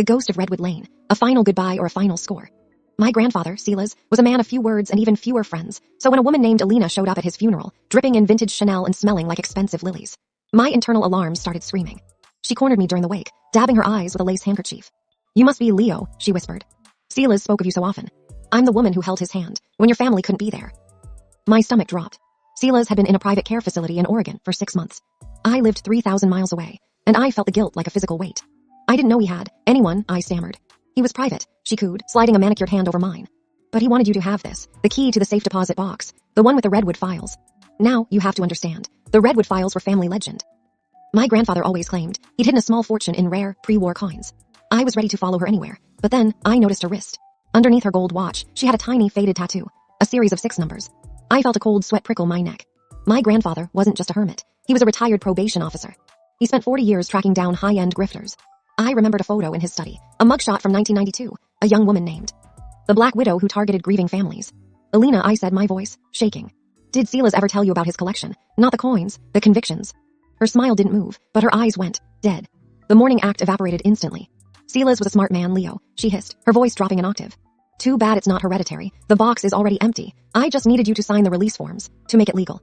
the ghost of Redwood Lane, a final goodbye or a final score. My grandfather, Silas, was a man of few words and even fewer friends, so when a woman named Alina showed up at his funeral, dripping in vintage Chanel and smelling like expensive lilies, my internal alarms started screaming. She cornered me during the wake, dabbing her eyes with a lace handkerchief. "You must be Leo," she whispered. "Silas spoke of you so often. I'm the woman who held his hand when your family couldn't be there." My stomach dropped. Silas had been in a private care facility in Oregon for 6 months. I lived 3,000 miles away, and I felt the guilt like a physical weight. I didn't know he had anyone, I stammered. "He was private," she cooed, sliding a manicured hand over mine. "But he wanted you to have this, the key to the safe deposit box, the one with the Redwood files. Now, you have to understand, the Redwood files were family legend. My grandfather always claimed he'd hidden a small fortune in rare, pre-war coins. I was ready to follow her anywhere, but then I noticed her wrist. Underneath her gold watch, she had a tiny faded tattoo, a series of 6 numbers. I felt a cold sweat prickle my neck. My grandfather wasn't just a hermit. He was a retired probation officer. He spent 40 years tracking down high-end grifters. I remembered a photo in his study, a mugshot from 1992, a young woman named the Black Widow who targeted grieving families. "Alina," I said, my voice shaking. "Did Silas ever tell you about his collection? Not the coins, the convictions." Her smile didn't move, but her eyes went dead. The morning act evaporated instantly. "Silas was a smart man, Leo," she hissed, her voice dropping an octave. "Too bad it's not hereditary. The box is already empty. I just needed you to sign the release forms, to make it legal."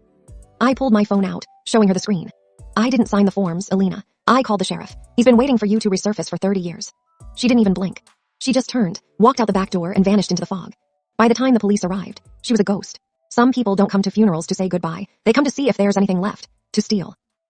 I pulled my phone out, showing her the screen. "I didn't sign the forms, Alina. I called the sheriff. He's been waiting for you to resurface for 30 years. She didn't even blink. She just turned, walked out the back door and vanished into the fog. By the time the police arrived, she was a ghost. Some people don't come to funerals to say goodbye. They come to see if there's anything left to steal.